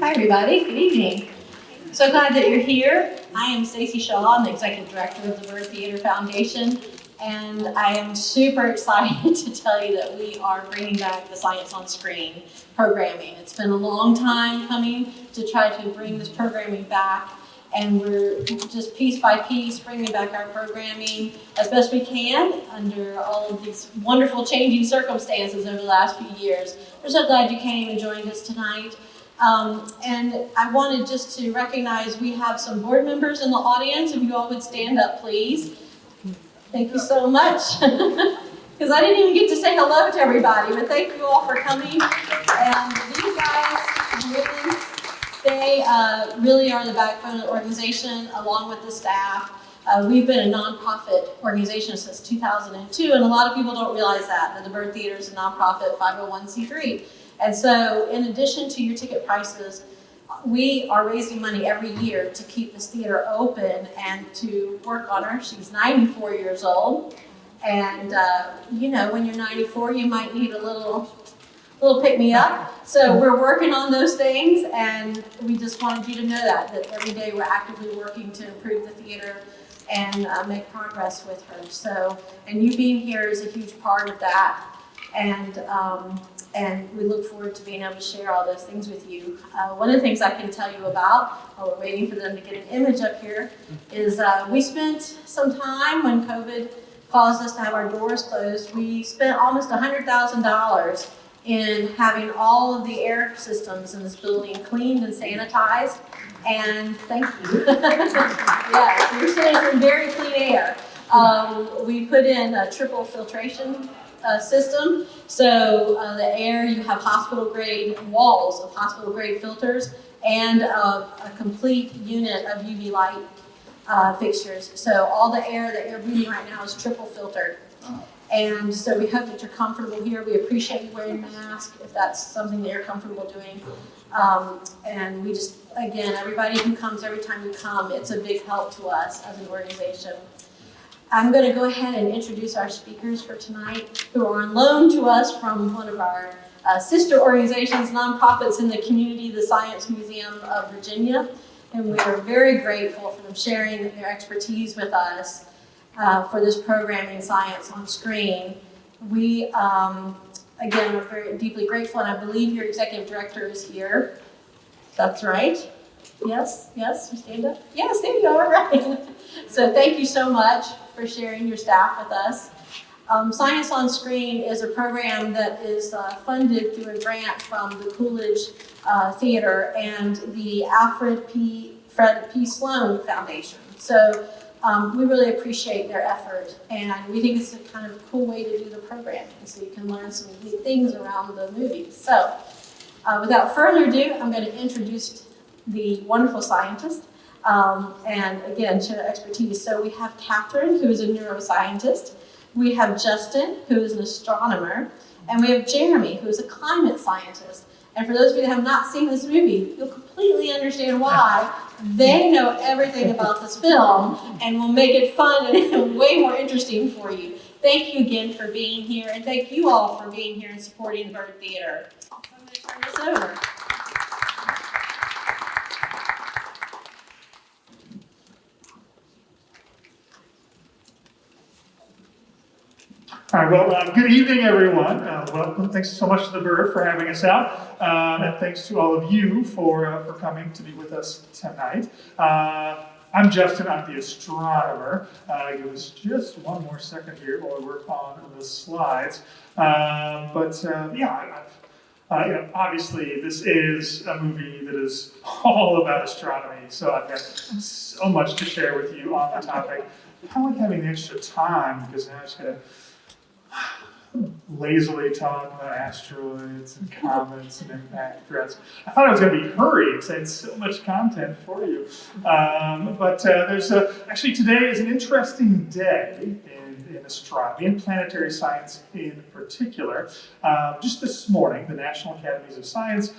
Hi everybody, good evening. So glad that you're here. I am Stacey Shaw, I'm the Executive Director of the Byrd Theater Foundation, and I am super excited to tell you that we are bringing back the Science on Screen programming. It's been a long time coming to try to bring this programming back, and we're just piece by piece bringing back our programming as best we can under all of these wonderful changing circumstances over the last few years. We're so glad you came and joined us tonight. And I wanted just to recognize we have some board members in the audience. If you all would stand up, please. Thank you so much. Because I didn't even get to say hello to everybody, but thank you all for coming. And these guys, women, they really are the backbone of the organization, along with the staff. We've been a nonprofit organization since 2002, and a lot of people don't realize that the Byrd Theater is a nonprofit 501c3. And so, in addition to your ticket prices, we are raising money every year to keep this theater open and to work on her. She's 94 years old, and you know, when you're 94, you might need a little pick-me-up. So we're working on those things, and we just wanted you to know that every day we're actively working to improve the theater and make progress with her. So, and you being here is a huge part of that, and we look forward to being able to share all those things with you. One of the things I can tell you about, while we're waiting for them to get an image up here, is we spent some time when COVID caused us to have our doors closed. We spent almost $100,000 in having all of the air systems in this building cleaned and sanitized, and thank you. Yeah, we're sitting in very clean air. We put in a triple filtration system, so the air, you have hospital-grade walls of hospital-grade filters and a complete unit of UV light fixtures. So all the air that you're breathing right now is triple filtered. And so we hope that you're comfortable here. We appreciate you wearing a mask if that's something that you're comfortable doing. And we just, again, everybody who comes, every time you come, it's a big help to us as an organization. I'm going to go ahead and introduce our speakers for tonight, who are on loan to us from one of our sister organizations, nonprofits in the community, the Science Museum of Virginia. And we are very grateful for them sharing their expertise with us for this programming, Science on Screen. We, again, are very deeply grateful, and I believe your executive director is here. That's right. Yes, you stand up? Yes, there you are, right. So thank you so much for sharing your staff with us. Science on Screen is a program that is funded through a grant from the Coolidge Theater and the Alfred P. Sloan Foundation. So we really appreciate their effort, and we think it's a kind of cool way to do the programming, so you can learn some neat things around the movies. So without further ado, I'm going to introduce the wonderful scientist, and again, share their expertise. So we have Catherine, who is a neuroscientist. We have Justin, who is an astronomer. And we have Jeremy, who is a climate scientist. And for those of you that have not seen this movie, you'll completely understand why. They know everything about this film and will make it fun and way more interesting for you. Thank you again for being here, and thank you all for being here and supporting the Byrd Theater. I'm going to turn this over. All right, well, good evening, everyone. Welcome. Thanks so much to the Byrd for having us out. And thanks to all of you for coming to be with us tonight. I'm Justin, I'm the astronomer. Give us just one more second here while we work on the slides. Obviously this is a movie that is all about astronomy, so I've got so much to share with you on the topic. I kind of like having the extra time because now I just gotta lazily talk about asteroids and comets and impact threats. I thought I was going to be hurried because I had so much content for you. There's actually today is an interesting day in astronomy and planetary science in particular. Just this morning, the National Academies of Science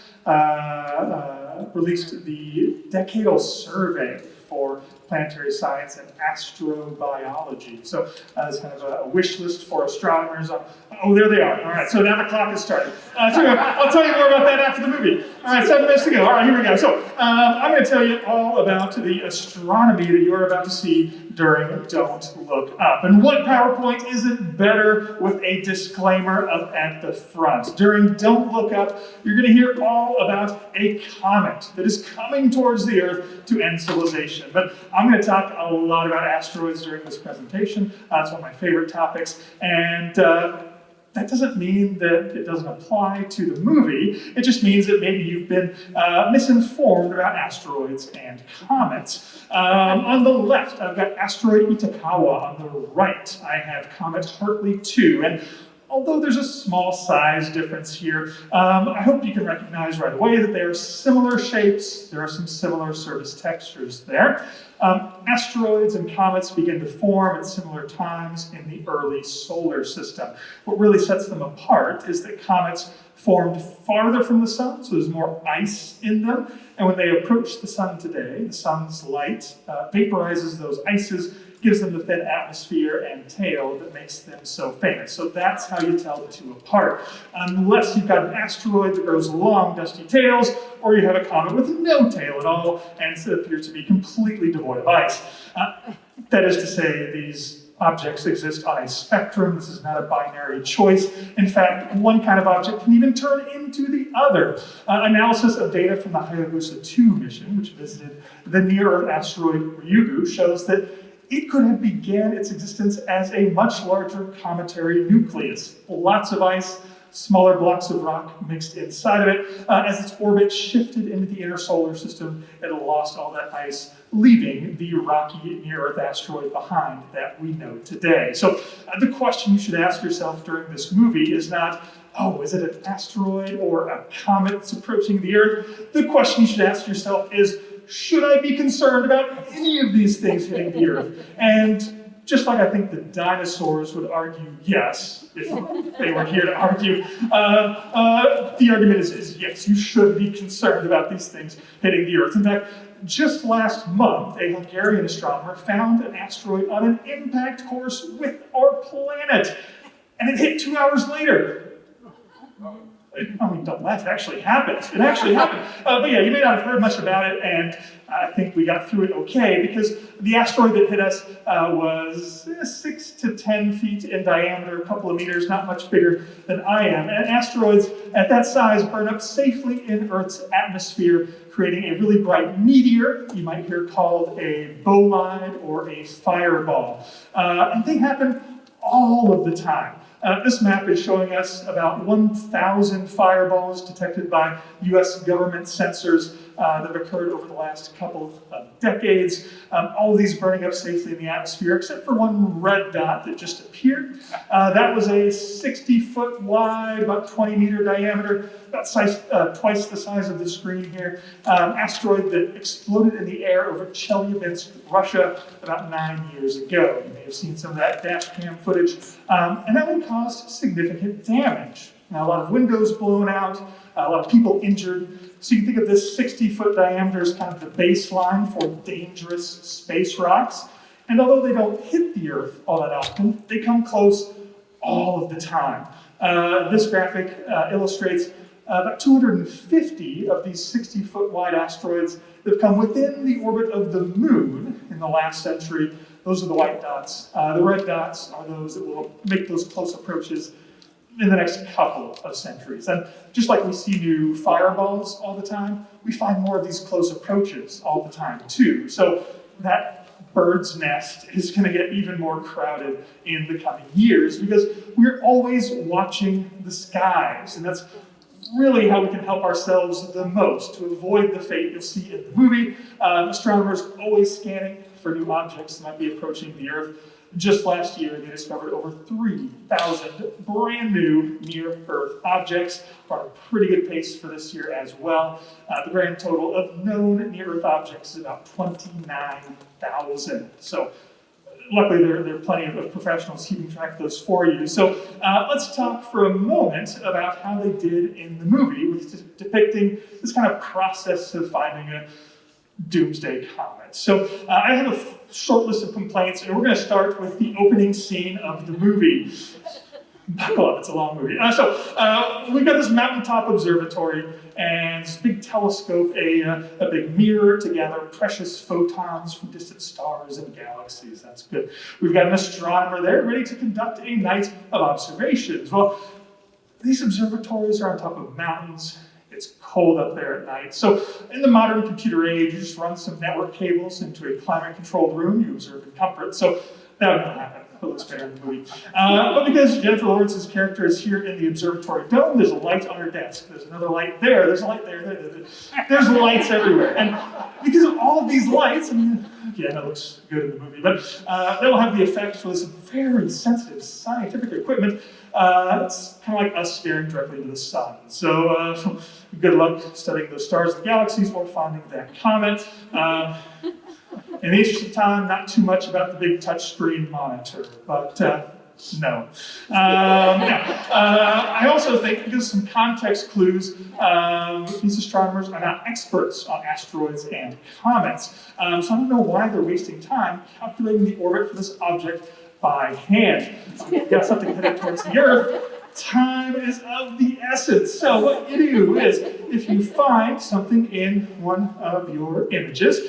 released the decadal survey for planetary science and astrobiology. So it's kind of a wish list for astronomers. Oh, there they are. All right, so now the clock is starting. So I'll tell you more about that after the movie. All right, 7 minutes to go. All right, here we go. So I'm going to tell you all about the astronomy that you're about to see during Don't Look Up. And what PowerPoint isn't better with a disclaimer up at the front. During Don't Look Up, you're going to hear all about a comet that is coming towards the Earth to end civilization. But I'm going to talk a lot about asteroids during this presentation. It's one of my favorite topics. And that doesn't mean that it doesn't apply to the movie. It just means that maybe you've been misinformed about asteroids and comets. On the left, I've got asteroid Itokawa. On the right, I have comet Hartley 2. And although there's a small size difference here, I hope you can recognize right away that they are similar shapes. There are some similar surface textures there. Asteroids and comets begin to form at similar times in the early solar system. What really sets them apart is that comets formed farther from the sun, so there's more ice in them. And when they approach the sun today, the sun's light vaporizes those ices, gives them the thin atmosphere and tail that makes them so famous. So that's how you tell the two apart. Unless you've got an asteroid that grows long, dusty tails, or you have a comet with no tail at all, and it appears to be completely devoid of ice. That is to say, these objects exist on a spectrum. This is not a binary choice. In fact, one kind of object can even turn into the other. Analysis of data from the Hayabusa 2 mission, which visited the near-Earth asteroid Ryugu, shows that it could have began its existence as a much larger cometary nucleus. Lots of ice, smaller blocks of rock mixed inside of it. As its orbit shifted into the inner solar system, it lost all that ice, leaving the rocky near-Earth asteroid behind that we know today. So the question you should ask yourself during this movie is not, oh, is it an asteroid or a comet that's approaching the Earth? The question you should ask yourself is, should I be concerned about any of these things hitting the Earth? And just like I think the dinosaurs would argue yes, if they were here to argue, the argument is yes, you should be concerned about these things hitting the Earth. In fact, just last month, a Hungarian astronomer found an asteroid on an impact course with our planet, and it hit 2 hours later. I mean, don't laugh, it actually happened. It actually happened. But yeah, you may not have heard much about it, and I think we got through it okay, because the asteroid that hit us was 6 to 10 feet in diameter, a couple of meters, not much bigger than I am. And asteroids at that size burn up safely in Earth's atmosphere, creating a really bright meteor, you might hear called a bolide or a fireball. And they happen all of the time. This map is showing us about 1,000 fireballs detected by US government sensors that have occurred over the last couple of decades. All of these burning up safely in the atmosphere, except for one red dot that just appeared. That was a 60-foot wide, about 20-meter diameter, about twice the size of the screen here, asteroid that exploded in the air over Chelyabinsk, Russia, about 9 years ago. You may have seen some of that dash cam footage. And that one caused significant damage. Now, a lot of windows blown out, a lot of people injured. So you can think of this 60-foot diameter as kind of the baseline for dangerous space rocks. And although they don't hit the Earth all that often, they come close all of the time. This graphic illustrates about 250 of these 60-foot wide asteroids that have come within the orbit of the Moon in the last century. Those are the white dots. The red dots are those that will make those close approaches in the next couple of centuries. And just like we see new fireballs all the time, we find more of these close approaches all the time too. So that bird's nest is going to get even more crowded in the coming years because we're always watching the skies. And that's really how we can help ourselves the most to avoid the fate you'll see in the movie. Astronomers always scanning for new objects that might be approaching the Earth. Just last year, they discovered over 3,000 brand new near-Earth objects. We're on a pretty good pace for this year as well. The grand total of known near-Earth objects is about 29,000. So luckily, there are plenty of professionals keeping track of those for you. So let's talk for a moment about how they did in the movie with depicting this kind of process of finding a doomsday comet. right, so I have a short list of complaints, and we're going to start with the opening scene of the movie. Buckle up, it's a long movie. We've got this mountaintop observatory and this big telescope, a big mirror to gather precious photons from distant stars and galaxies. That's good. We've got an astronomer there ready to conduct a night of observations. Well, these observatories are on top of mountains. It's cold up there at night. So in the modern computer age, you just run some network cables into a climate-controlled room, you observe in comfort. So that would not happen. It looks better in the movie. But because Jennifer Lawrence's character is here in the observatory dome, there's a light on her desk. There's another light there. There's a light there. There's lights everywhere. And because of all of these lights, I mean, yeah, that looks good in the movie, but that will have the effect for this very sensitive scientific equipment. It's kind of like us staring directly into the sun. So good luck studying those stars and galaxies or finding that comet. In the interest of time, not too much about the big touchscreen monitor, but no. I also think, because some context clues, these astronomers are not experts on asteroids and comets. So I don't know why they're wasting time calculating the orbit for this object by hand. So you've got something headed towards the Earth. Time is of the essence. So what you do is, if you find something in one of your images,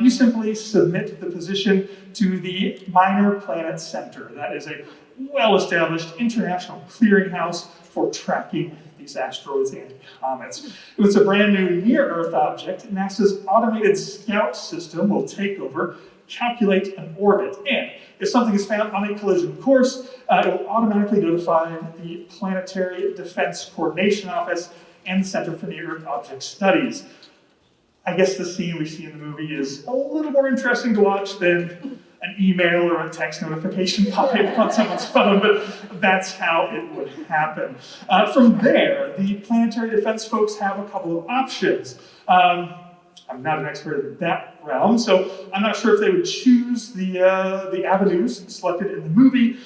you simply submit the position to the Minor Planet Center. That is a well-established international clearinghouse for tracking these asteroids and comets. If it's a brand new near-Earth object, NASA's automated scout system will take over, calculate an orbit, and if something is found on a collision course, it will automatically notify the Planetary Defense Coordination Office and the Center for Near-Earth Object Studies. I guess the scene we see in the movie is a little more interesting to watch than an email or a text notification popping up on someone's phone, but that's how it would happen. From there, the planetary defense folks have a couple of options. I'm not an expert in that realm, so I'm not sure if they would choose the avenues selected in the movie,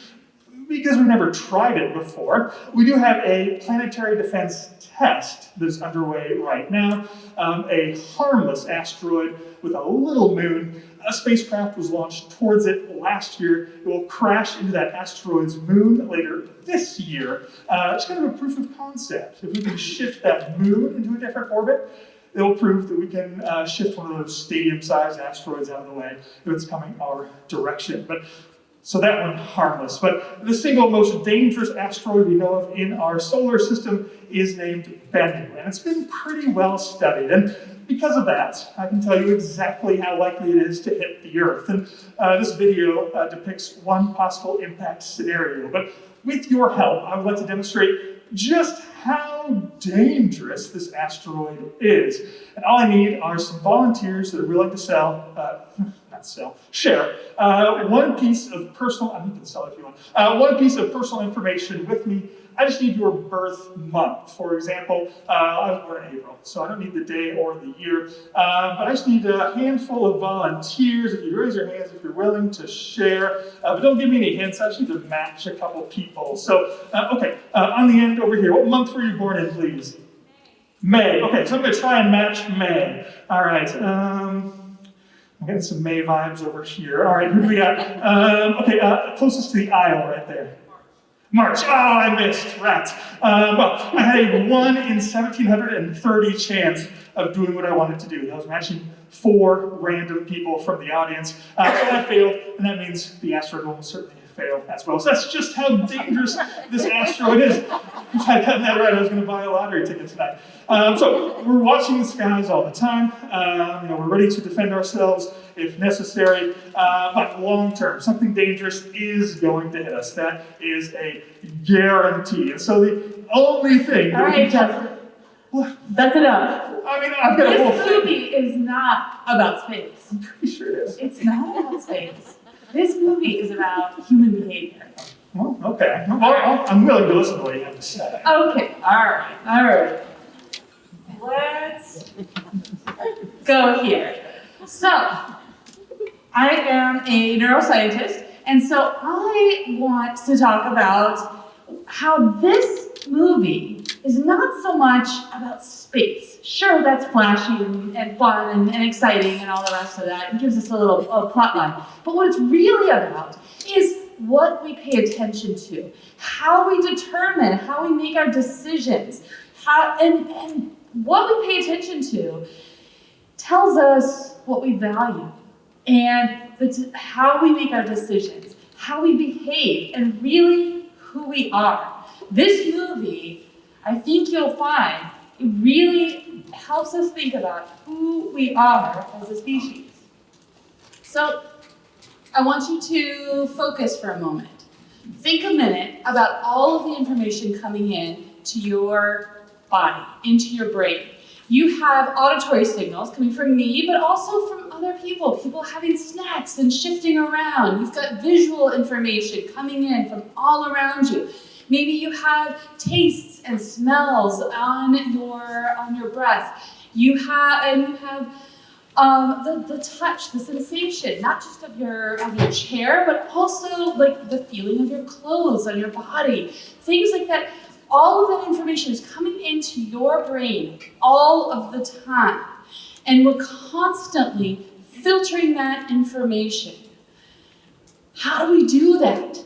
because we've never tried it before. We do have a planetary defense test that's underway right now, a harmless asteroid with a little moon. A spacecraft was launched towards it last year. It will crash into that asteroid's moon later this year. It's kind of a proof of concept. If we can shift that moon into a different orbit, it will prove that we can shift one of those stadium-sized asteroids out of the way if it's coming our direction. So that one, harmless. But the single most dangerous asteroid we know of in our solar system is named Bennu, and it's been pretty well studied. And because of that, I can tell you exactly how likely it is to hit the Earth. And this video depicts one possible impact scenario. But with your help, I would like to demonstrate just how dangerous this asteroid is. And all I need are some volunteers that are willing to share one piece of personal, you can sell it if you want, one piece of personal information with me. I just need your birth month. For example, I was born in April, so I don't need the day or the year, but I just need a handful of volunteers. If you raise your hands, if you're willing to share, but don't give me any hints, I just need to match a couple people. So, okay, on the end over here, what month were you born in, please? May. Okay, so I'm gonna try and match May. All right, I'm getting some May vibes over here. All right, who do we got? Closest to the aisle right there. March. Oh, I missed. Rat. Well, I had a 1 in 1,730 chance of doing what I wanted to do. That was matching 4 random people from the audience. So I failed, and that means the asteroid will certainly fail as well. So that's just how dangerous this asteroid is. If I'd gotten that right, I was going to buy a lottery ticket tonight. So we're watching the skies all the time. We're ready to defend ourselves if necessary. But long term, something dangerous is going to hit us. That is a guarantee. And so the only thing that we can That's enough. I mean, I've got a whole This movie is not about space. I'm pretty sure it is. It's not about space. This movie is about human behavior. Well, okay. Well, I'm willing to listen to what you have to say. Okay, all right. Let's go here. So, I am a neuroscientist, and so I want to talk about how this movie is not so much about space. Sure, that's flashy and fun and exciting and all the rest of that. It gives us a little plot line. But what it's really about is what we pay attention to, how we determine, how we make our decisions, and what we pay attention to tells us what we value and how we make our decisions, how we behave, and really who we are. This movie, I think you'll find, it really helps us think about who we are as a species. So I want you to focus for a moment. Think a minute about all of the information coming in to your body, into your brain. You have auditory signals coming from me, but also from other people having snacks and shifting around. You've got visual information coming in from all around you. Maybe you have tastes and smells on your breath. You have the touch, the sensation, not just of your chair, but also like the feeling of your clothes on your body. Things like that. All of that information is coming into your brain all of the time. And we're constantly filtering that information. How do we do that?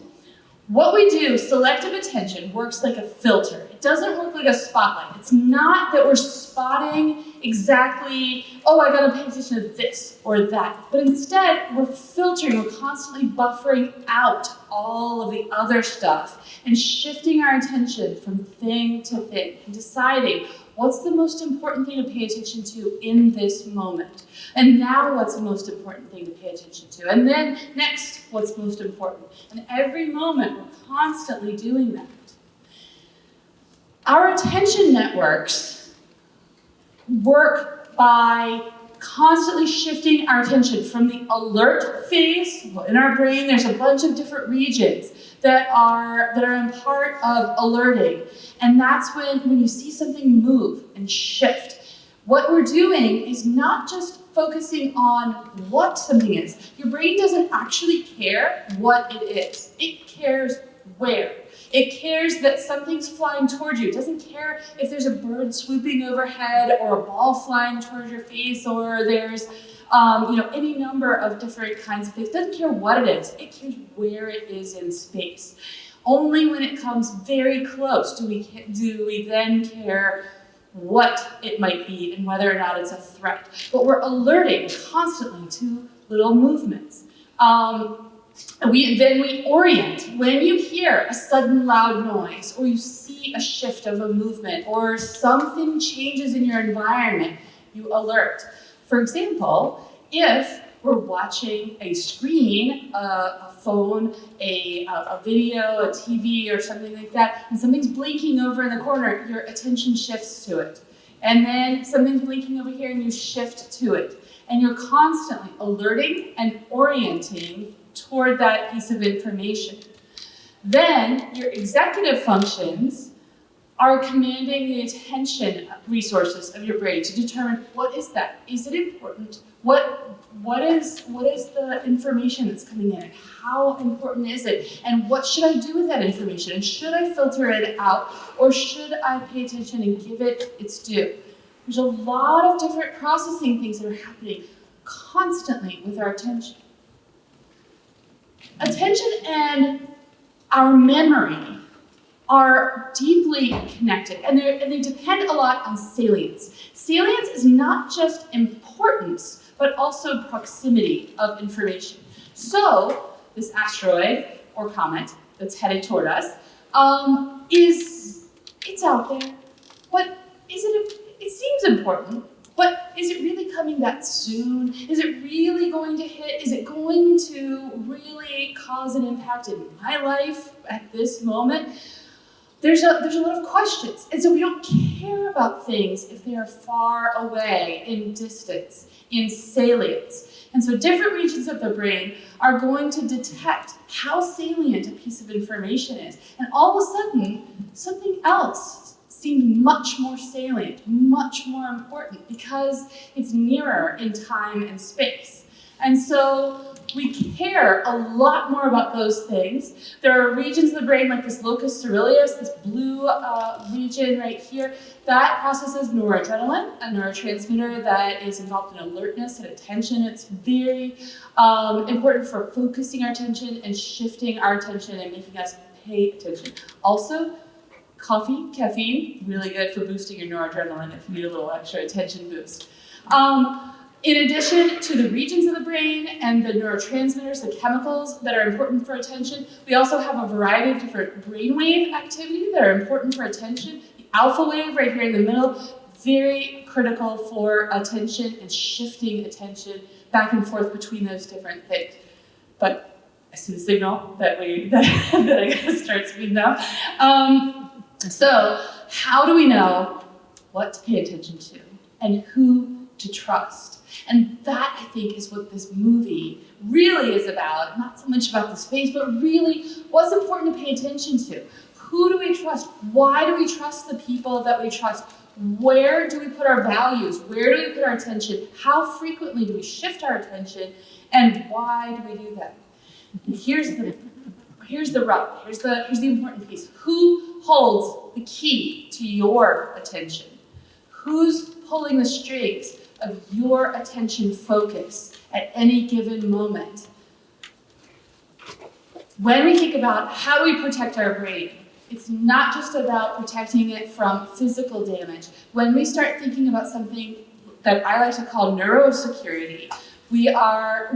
What we do, selective attention, works like a filter. It doesn't work like a spotlight. It's not that we're spotting exactly, oh, I gotta pay attention to this or that. But instead, we're filtering, we're constantly buffering out all of the other stuff and shifting our attention from thing to thing and deciding what's the most important thing to pay attention to in this moment. And now what's the most important thing to pay attention to? And then next, what's most important? And every moment, we're constantly doing that. Our attention networks work by constantly shifting our attention from the alert phase. In our brain, there's a bunch of different regions that are in part of alerting. And that's when you see something move and shift. What we're doing is not just focusing on what something is. Your brain doesn't actually care what it is. It cares where. It cares that something's flying towards you. It doesn't care if there's a bird swooping overhead or a ball flying towards your face or there's any number of different kinds of things. It doesn't care what it is. It cares where it is in space. Only when it comes very close do we then care what it might be and whether or not it's a threat. But we're alerting constantly to little movements. We orient. When you hear a sudden loud noise, or you see a shift of a movement, or something changes in your environment, you alert. For example, if we're watching a screen, a phone, a video, a TV, or something like that, and something's blinking over in the corner, your attention shifts to it. And then something's blinking over here, and you shift to it. And you're constantly alerting and orienting toward that piece of information. Then your executive functions are commanding the attention resources of your brain to determine what is that? Is it important? What is the information that's coming in? How important is it? And what should I do with that information? And should I filter it out, or should I pay attention and give it its due? There's a lot of different processing things that are happening constantly with our attention. Attention and our memory are deeply connected, and they depend a lot on salience. Salience is not just importance, but also proximity of information. So, this asteroid or comet that's headed toward us, it's out there, but it seems important, but is it really coming that soon? Is it really going to hit? Is it going to really cause an impact in my life at this moment? There's a lot of questions. And so we don't care about things if they are far away, in distance, in salience. And so different regions of the brain are going to detect how salient a piece of information is. And all of a sudden, something else seems much more salient, much more important, because it's nearer in time and space. And so we care a lot more about those things. There are regions of the brain like this locus ceruleus, this blue region right here, that processes noradrenaline, a neurotransmitter that is involved in alertness and attention. It's very important for focusing our attention and shifting our attention and making us pay attention. Also, coffee, caffeine, really good for boosting your noradrenaline if you need a little extra attention boost. In addition to the regions of the brain and the neurotransmitters, the chemicals that are important for attention, we also have a variety of different brainwave activity that are important for attention. The alpha wave right here in the middle, very critical for attention and shifting attention back and forth between those different things. But I see the signal that I gotta start speeding up. So how do we know what to pay attention to and who to trust? And that, I think, is what this movie really is about. Not so much about the space, but really what's important to pay attention to. Who do we trust? Why do we trust the people that we trust? Where do we put our values? Where do we put our attention? How frequently do we shift our attention? And why do we do that? And here's the rub. Here's the important piece. Who holds the key to your attention? Who's pulling the strings of your attention focus at any given moment? When we think about how do we protect our brain, it's not just about protecting it from physical damage. When we start thinking about something that I like to call neurosecurity, we are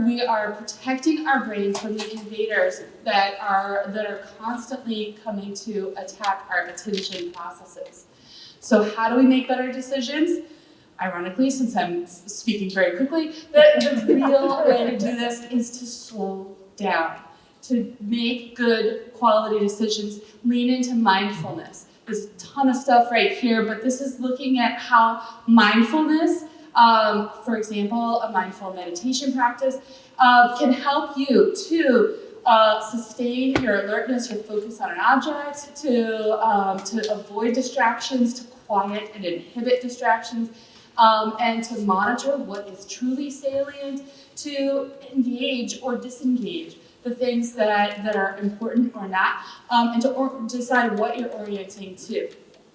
protecting our brain from the invaders that are constantly coming to attack our attention processes. So how do we make better decisions? Ironically, since I'm speaking very quickly, the real way to do this is to slow down, to make good quality decisions, lean into mindfulness. There's a ton of stuff right here, but this is looking at how mindfulness, for example, a mindful meditation practice, can help you to sustain your alertness, your focus on an object, to avoid distractions, to quiet and inhibit distractions, and to monitor what is truly salient, to engage or disengage the things that are important or not, and to decide what you're orienting to.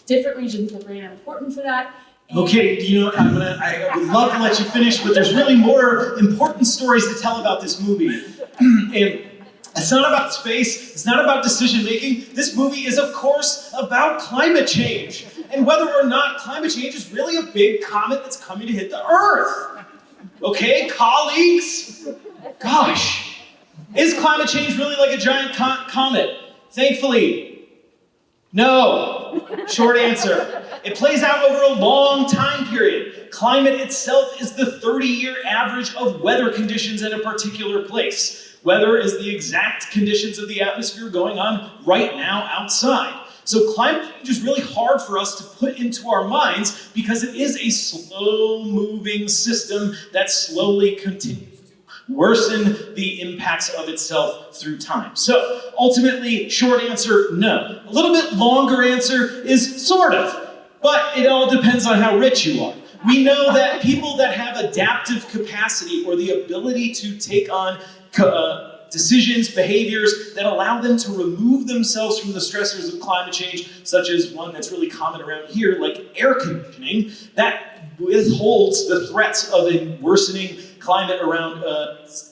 Different regions of the brain are important for that. Okay, I would love to let you finish, but there's really more important stories to tell about this movie. And it's not about space, it's not about decision making. This movie is, of course, about climate change. And whether or not climate change is really a big comet that's coming to hit the Earth. Okay, colleagues? Gosh, is climate change really like a giant comet? Thankfully, no. Short answer. It plays out over a long time period. Climate itself is the 30-year average of weather conditions in a particular place. Weather is the exact conditions of the atmosphere going on right now outside. So climate change is really hard for us to put into our minds because it is a slow-moving system that slowly continues to worsen the impacts of itself through time. So ultimately, short answer, no. A little bit longer answer is sort of, but it all depends on how rich you are. We know that people that have adaptive capacity or the ability to take on decisions, behaviors that allow them to remove themselves from the stressors of climate change, such as one that's really common around here, like air conditioning, that withholds the threats of a worsening climate around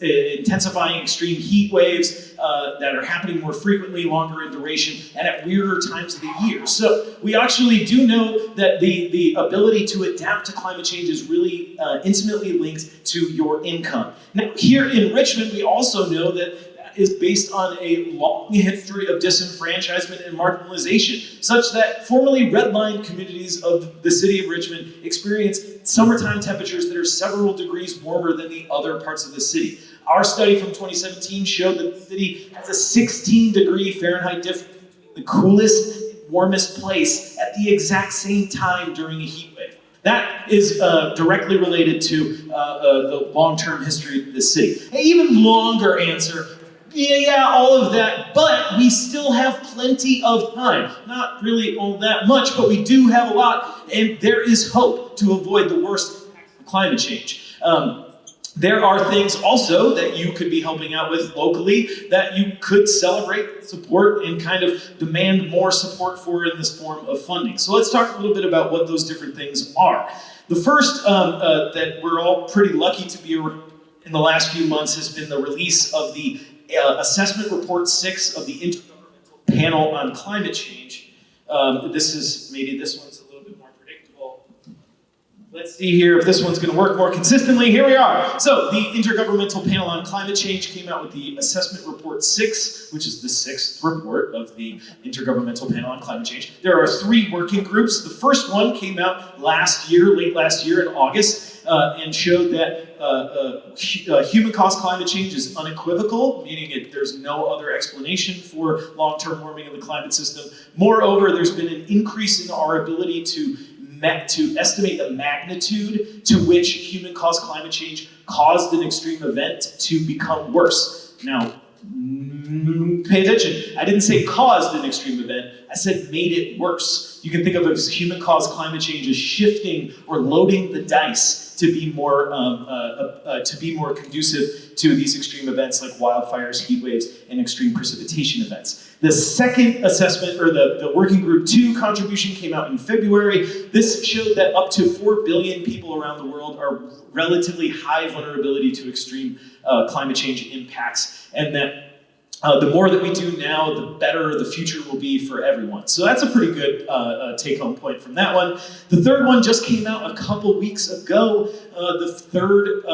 intensifying extreme heat waves that are happening more frequently, longer in duration, and at weirder times of the year. So we actually do know that the ability to adapt to climate change is really intimately linked to your income. Now, here in Richmond, we also know that is based on a long history of disenfranchisement and marginalization, such that formerly redlined communities of the city of Richmond experience summertime temperatures that are several degrees warmer than the other parts of the city. Our study from 2017 showed that the city has a 16-degree Fahrenheit difference between the coolest, warmest place at the exact same time during a heat wave. That is directly related to the long-term history of the city. An even longer answer, yeah, all of that, but we still have plenty of time. Not really all that much, but we do have a lot, and there is hope to avoid the worst impacts of climate change. there are things also that you could be helping out with locally that you could celebrate, support, and kind of demand more support for in this form of funding. So let's talk a little bit about what those different things are. The first that we're all pretty lucky to be around in the last few months has been the release of the Assessment Report 6 of the Intergovernmental Panel on Climate Change. Maybe this one's a little bit more predictable. Let's see here if this one's going to work more consistently. Here we are. So the Intergovernmental Panel on Climate Change came out with the Assessment Report 6, which is the 6th report of the Intergovernmental Panel on Climate Change. There are 3 working groups. The first one came out late last year in August, and showed that human-caused climate change is unequivocal, meaning there's no other explanation for long-term warming of the climate system. Moreover, there's been an increase in our ability to estimate the magnitude to which human-caused climate change caused an extreme event to become worse. Now, pay attention. I didn't say caused an extreme event. I said made it worse. You can think of it as human-caused climate change as shifting or loading the dice to be more conducive to these extreme events like wildfires, heat waves, and extreme precipitation events. The second assessment, or the Working Group 2 contribution, came out in February. This showed that up to 4 billion people around the world are relatively high vulnerability to extreme climate change impacts, and that the more that we do now, the better the future will be for everyone. So that's a pretty good take-home point from that one. The third one just came out a couple weeks ago. The third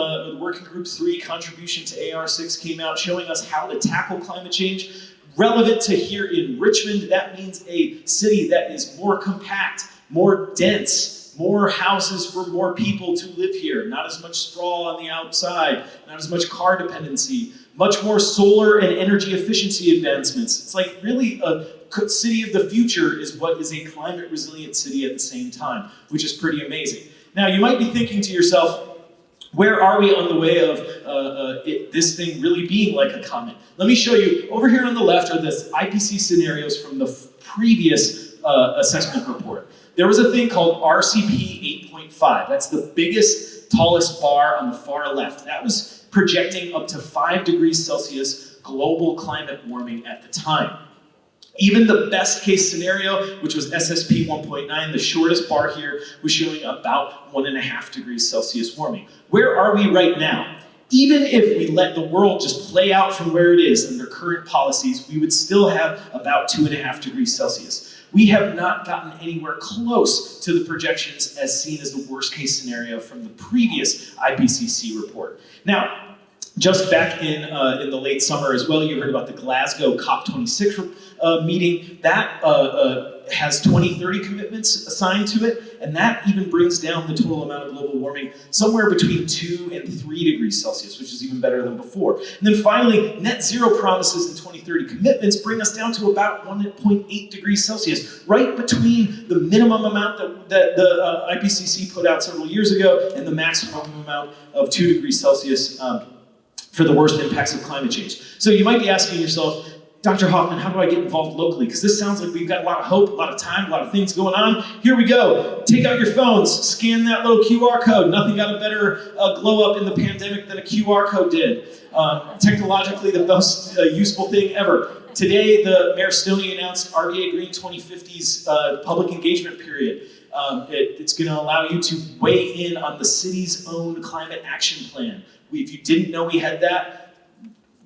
Working Group 3 contribution to AR6 came out showing us how to tackle climate change. Relevant to here in Richmond, that means a city that is more compact, more dense, more houses for more people to live here, not as much sprawl on the outside, not as much car dependency, much more solar and energy efficiency advancements. It's like really a city of the future is what is a climate resilient city at the same time, which is pretty amazing. Now you might be thinking to yourself, where are we on the way of this thing really being like a comet? Let me show you. Over here on the left are the IPC scenarios from the previous assessment report. There was a thing called RCP 8.5. That's the biggest, tallest bar on the far left. That was projecting up to 5 degrees Celsius global climate warming at the time. Even the best case scenario, which was SSP 1.9, the shortest bar here, was showing about 1.5 degrees Celsius warming. Where are we right now? Even if we let the world just play out from where it is under current policies, we would still have about 2.5 degrees Celsius. We have not gotten anywhere close to the projections as seen as the worst case scenario from the previous IPCC report. Now, just back in the late summer as well, you heard about the Glasgow COP26 meeting. That has 2030 commitments assigned to it, and that even brings down the total amount of global warming somewhere between 2 and 3 degrees Celsius, which is even better than before. And then finally, net zero promises and 2030 commitments bring us down to about 1.8 degrees Celsius, right between the minimum amount that the IPCC put out several years ago and the maximum amount of 2 degrees Celsius for the worst impacts of climate change. So you might be asking yourself, Dr. Hoffman, how do I get involved locally? Because this sounds like we've got a lot of hope, a lot of time, a lot of things going on. Here we go. Take out your phones, scan that little QR code. Nothing got a better glow up in the pandemic than a QR code did. Technologically, the most useful thing ever. Today, the Mayor Stoney announced RBA Green 2050's public engagement period. It's going to allow you to weigh in on the city's own climate action plan. If you didn't know we had that,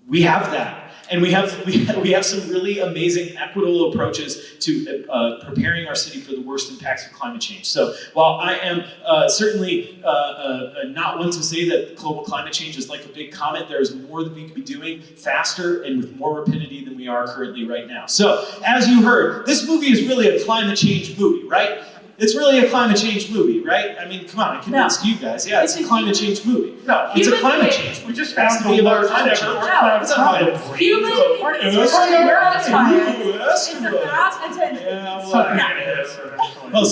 we have that. And we have some really amazing equitable approaches to preparing our city for the worst impacts of climate change. So while I am certainly not one to say that global climate change is like a big comet, there is more that we could be doing faster and with more rapidity than we are currently right now. So as you heard, this movie is really a climate change movie, right? It's really a climate change movie, right? I mean, come on, I convinced you guys. Yeah, it's a climate change movie. No, it's a climate change. We just found the largest ever It's not about it. Human, it's a Yeah, well, Well,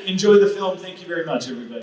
enjoy the film. Thank you very much, everybody.